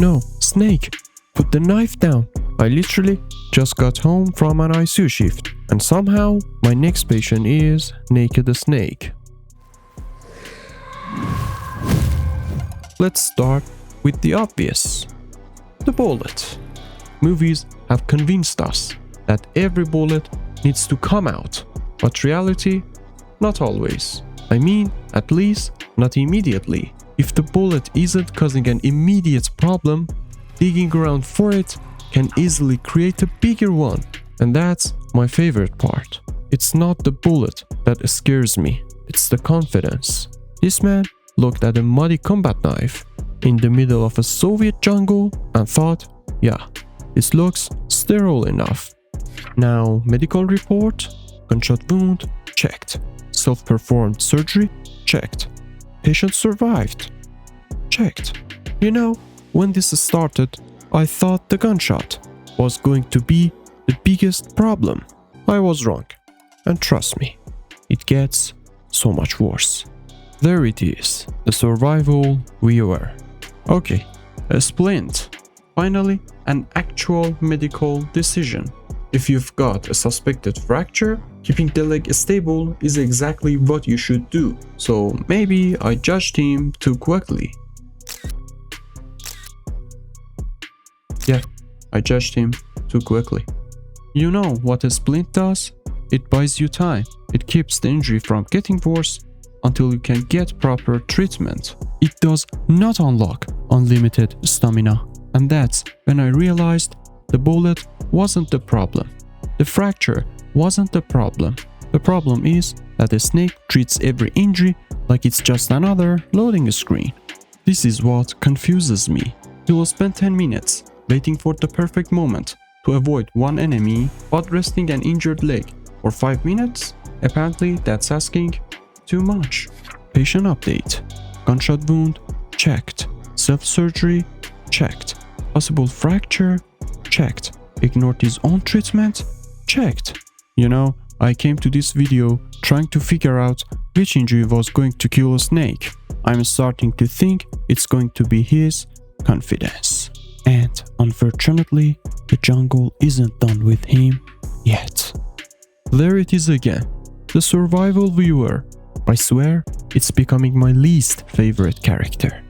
no, snake, put the knife down. I literally just got home from an ICU shift, and somehow my next patient is naked a snake. Let's start with the obvious. The bullet. Movies have convinced us that every bullet needs to come out, but reality, not always. I mean, at least not immediately. If the bullet isn't causing an immediate problem, digging around for it can easily create a bigger one. And that's my favorite part. It's not the bullet that scares me, it's the confidence. This man looked at a muddy combat knife in the middle of a Soviet jungle and thought, yeah, this looks sterile enough. Now, medical report, gunshot wound, checked. Self-performed surgery, checked. Patient survived, checked. You know, when this started, I thought the gunshot was going to be the biggest problem. I was wrong. And trust me, it gets so much worse. There it is, the survival viewer. Okay, a splint. Finally, an actual medical decision. If you've got a suspected fracture, keeping the leg stable is exactly what you should do. So maybe I judged him too quickly. Yeah, I judged him too quickly. You know what a splint does? It buys you time. It keeps the injury from getting worse until you can get proper treatment. It does not unlock unlimited stamina. And that's when I realized the bullet wasn't the problem. The fracture wasn't the problem. The problem is that the snake treats every injury like it's just another loading screen. This is what confuses me. You will spend 10 minutes waiting for the perfect moment to avoid one enemy, but resting an injured leg for 5 minutes? Apparently that's asking too much. Patient update. Gunshot wound, checked. Self-surgery, checked. Possible fracture, checked. Ignored his own treatment, checked. You know, I came to this video trying to figure out which injury was going to kill a snake. I'm starting to think it's going to be his confidence. And unfortunately, the jungle isn't done with him yet. There it is again, the survival viewer. I swear, it's becoming my least favorite character.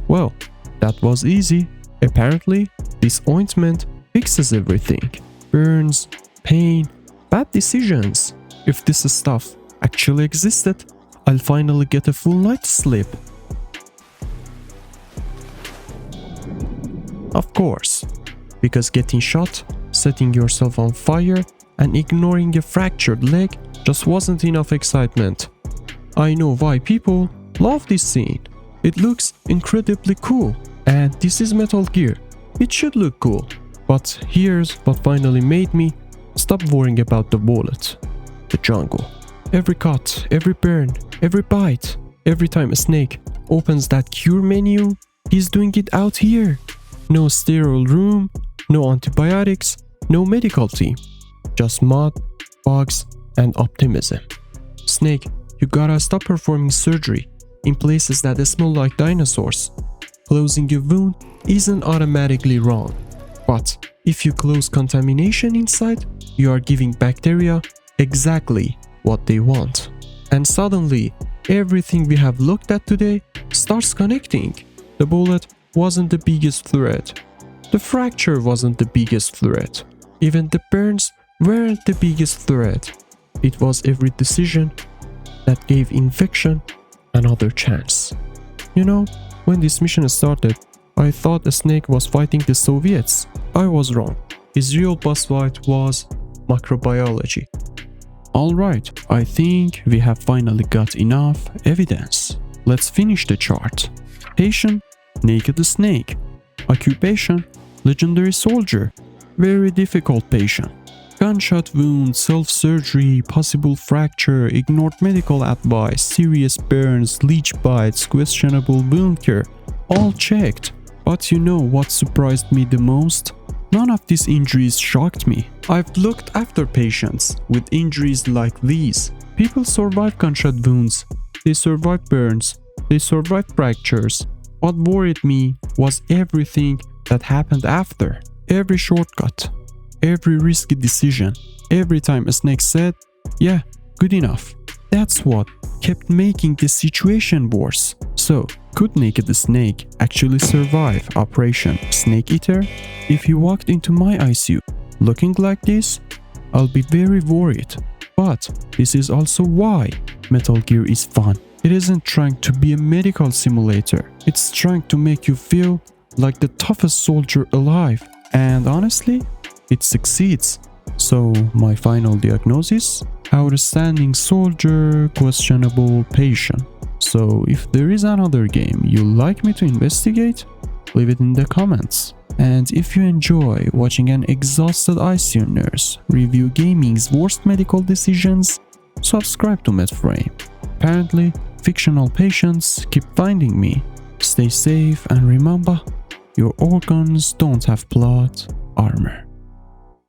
Well, that was easy. Apparently, this ointment fixes everything. Burns, pain, bad decisions. If this stuff actually existed, I'll finally get a full night's sleep. Of course, because getting shot, setting yourself on fire, and ignoring a fractured leg just wasn't enough excitement. I know why people love this scene. It looks incredibly cool, and this is Metal Gear. It should look cool. But here's what finally made me stop worrying about the bullet. The jungle. Every cut, every burn, every bite, every time a snake opens that cure menu, he's doing it out here. No sterile room, no antibiotics, no medical team. Just mud, bugs, and optimism. Snake, you gotta stop performing surgery in places that smell like dinosaurs. Closing a wound isn't automatically wrong. But if you close contamination inside, you are giving bacteria exactly what they want. And suddenly, everything we have looked at today starts connecting. The bullet wasn't the biggest threat. The fracture wasn't the biggest threat. Even the burns weren't the biggest threat. It was every decision that gave infection another chance. You know, when this mission started, I thought a snake was fighting the Soviets. I was wrong. His real boss fight was microbiology. Alright, I think we have finally got enough evidence. Let's finish the chart. Patient, naked snake. Occupation, legendary soldier. Very difficult patient. Gunshot wound, self-surgery, possible fracture, ignored medical advice, serious burns, leech bites, questionable wound care. All checked. But you know what surprised me the most? None of these injuries shocked me. I've looked after patients with injuries like these. People survive gunshot wounds. They survive burns. They survive fractures. What worried me was everything that happened after. Every shortcut, every risky decision, every time a snake said, "Yeah, good enough." That's what kept making the situation worse. So, could Naked Snake actually survive Operation Snake Eater? If he walked into my ICU looking like this, I'll be very worried. But this is also why Metal Gear is fun. It isn't trying to be a medical simulator. It's trying to make you feel like the toughest soldier alive. And honestly, it succeeds. So, my final diagnosis? Outstanding soldier, questionable patient. So, if there is another game you'd like me to investigate, leave it in the comments. And if you enjoy watching an exhausted ICU nurse review gaming's worst medical decisions, subscribe to MedFrame. Apparently, fictional patients keep finding me. Stay safe and remember, your organs don't have plot armor.